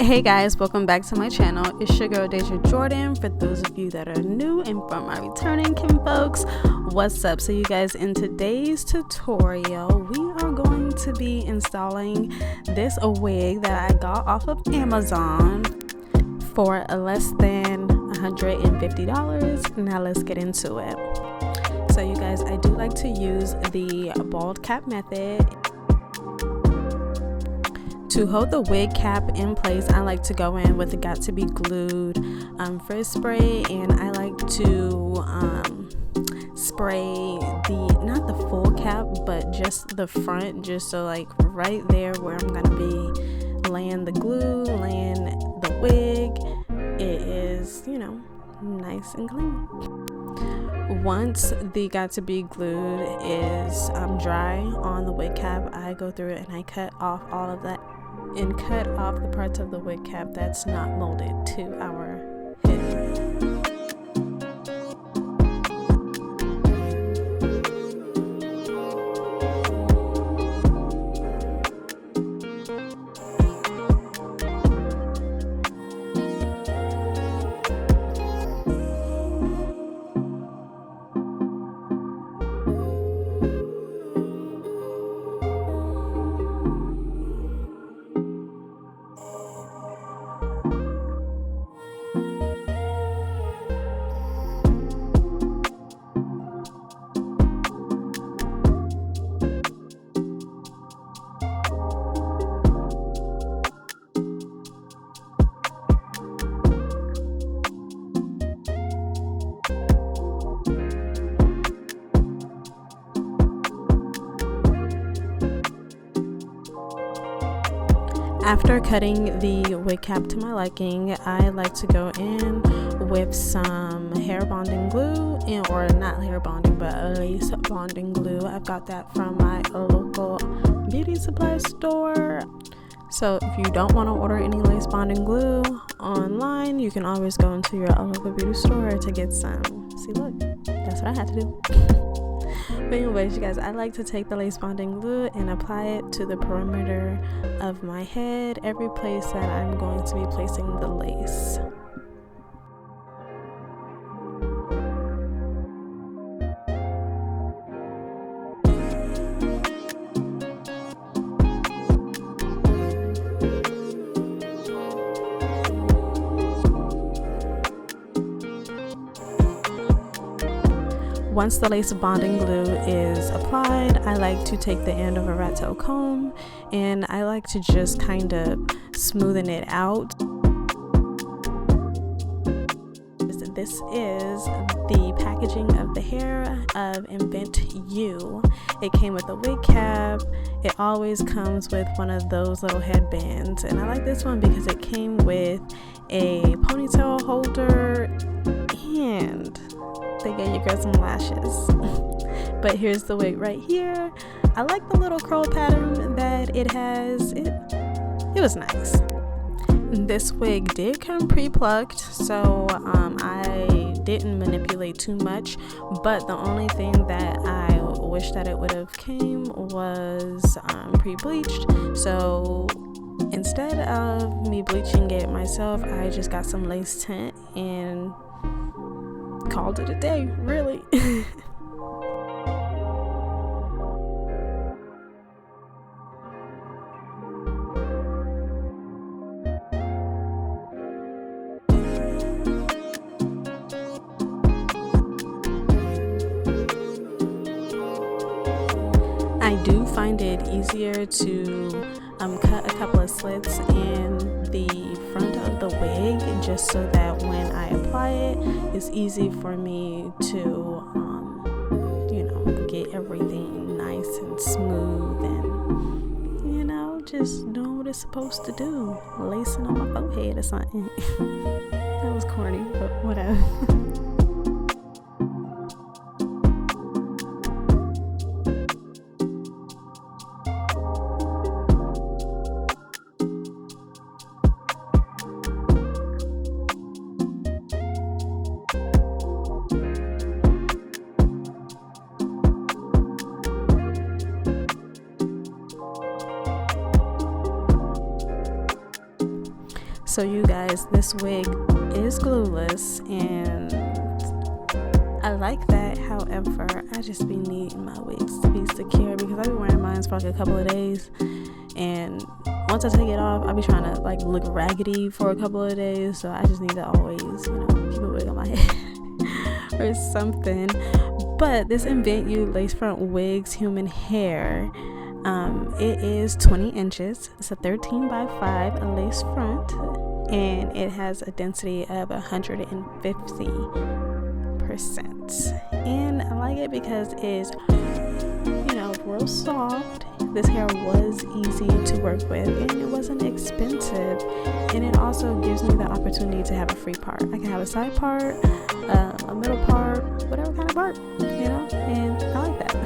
Hey guys, welcome back to my channel. It's your girl Dazja Jordan. For those of you that are new and from my returning kinfolks, what's up? So you guys, in today's tutorial we are going to be installing this wig that I got off of Amazon for less than $150. Now let's get into it. So you guys, I do like to use the bald cap method. To hold the wig cap in place, I like to go in with the got to be glued frizz spray, and I like to spray not the full cap but just the front, just so like right there where I'm gonna be laying the glue, laying the wig, it is, you know, nice and clean. Once the got to be glued is dry on the wig cap, I go through it and I cut off all of that and cut off the parts of the wig cap that's not molded to our head. After cutting the wig cap to my liking, I like to go in with some hair bonding glue, or not hair bonding but lace bonding glue. I've got that from my local beauty supply store. So if you don't want to order any lace bonding glue online, you can always go into your local beauty store to get some. See, look, that's what I had to do. But anyways, you guys, I like to take the lace bonding glue and apply it to the perimeter of my head, every place that I'm going to be placing the lace. Once the lace bonding glue is applied, I like to take the end of a rat tail comb and I like to just kind of smoothen it out. This is the packaging of the hair of InviteYou. It came with a wig cap. It always comes with one of those little headbands, and I like this one because it came with a ponytail holder and they gave you girl some lashes. But here's the wig right here. I like the little curl pattern that it has. It was nice. This wig did come pre-plucked, so I didn't manipulate too much, but the only thing that I wish that it would have came was pre-bleached. So instead of me bleaching it myself, I just got some lace tint and called it a day, really. I do find it easier to cut a couple of slits in the front of the wig, just so that when I apply it, it's easy for me to you know, get everything nice and smooth and, you know, just doing what it's supposed to do, lacing on my forehead or something. That was corny, but whatever. So you guys, this wig is glueless, and I like that. However, I just be needing my wigs to be secure because I be wearing mine for like a couple of days, and once I take it off, I be trying to like look raggedy for a couple of days. So I just need to always, keep a wig on my head or something. But this InviteYou lace front wigs human hair, it is 20 inches. It's a 13 by 5 lace front, and it has a density of 150%. And I like it because it's, real soft. This hair was easy to work with, and it wasn't expensive. And it also gives me the opportunity to have a free part. I can have a side part, a middle part, whatever kind of part, and I like that.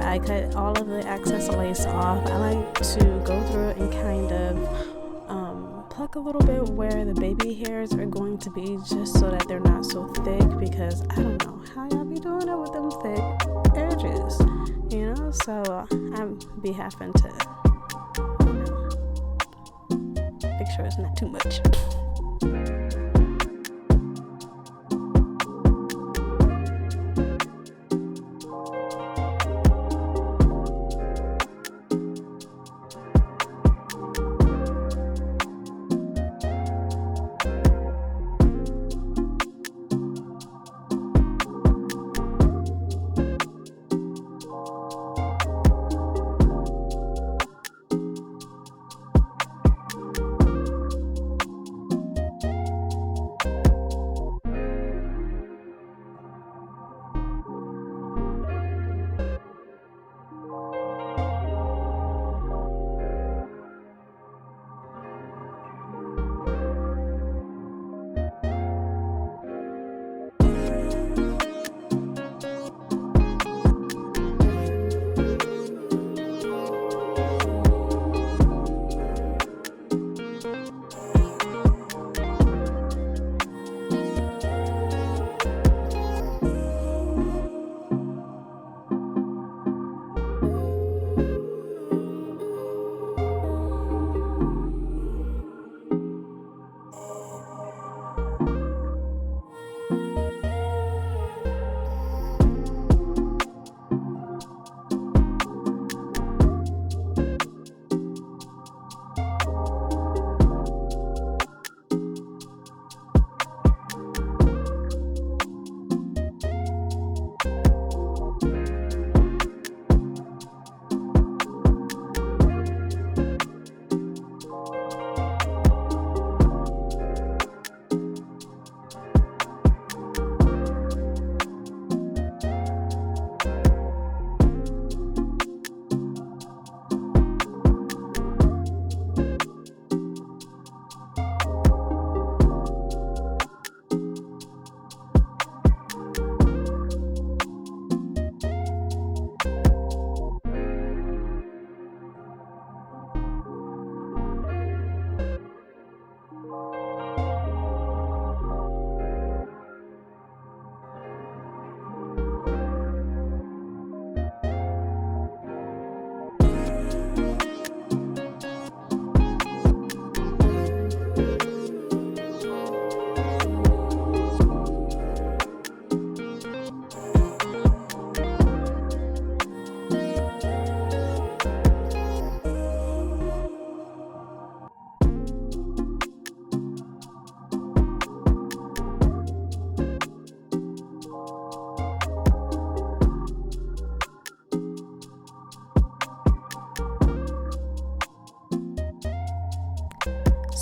I cut all of the excess lace off. I like to go through it and kind of pluck a little bit where the baby hairs are going to be, just so that they're not so thick, because I don't know how y'all be doing it with them thick edges, so I be having to make sure it's not too much.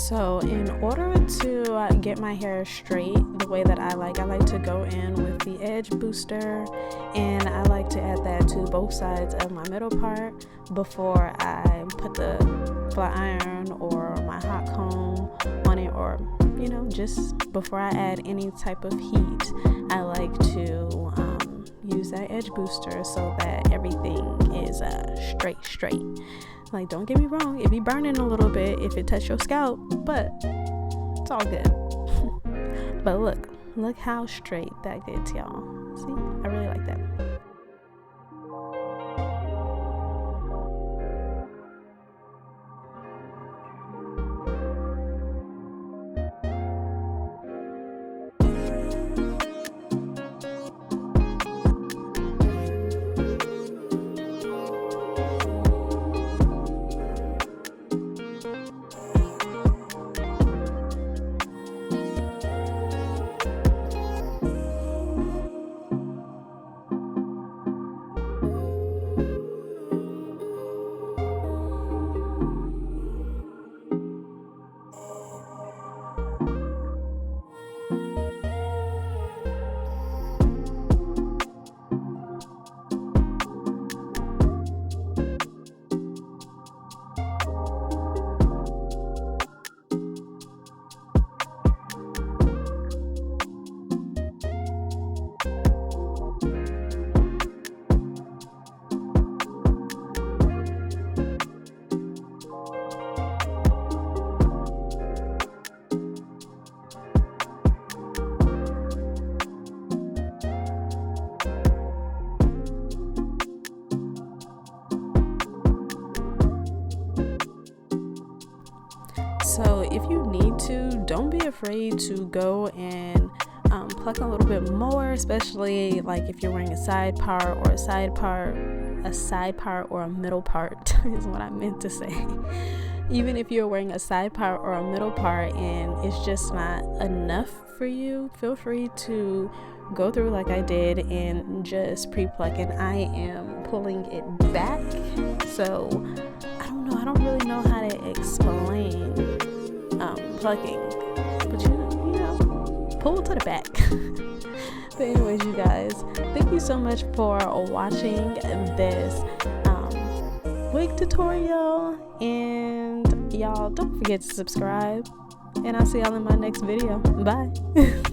So in order to get my hair straight the way that I like to go in with the edge booster, and I like to add that to both sides of my middle part before I put the flat iron or my hot comb on it, or just before I add any type of heat. I like to use that edge booster so that everything is straight. Like, don't get me wrong, it be burning a little bit if it touch your scalp, but it's all good. But look how straight that gets, y'all. See, I really like that. So if you need to, don't be afraid to go and pluck a little bit more, especially like if you're wearing a side part or a middle part is what I meant to say. Even if you're wearing a side part or a middle part and it's just not enough for you, feel free to go through like I did and just pre-pluck, and I am pulling it back. So I don't really know how to explain plucking, but you know, pull to the back. But anyways, you guys, thank you so much for watching this wig tutorial, and y'all don't forget to subscribe, and I'll see y'all in my next video. Bye.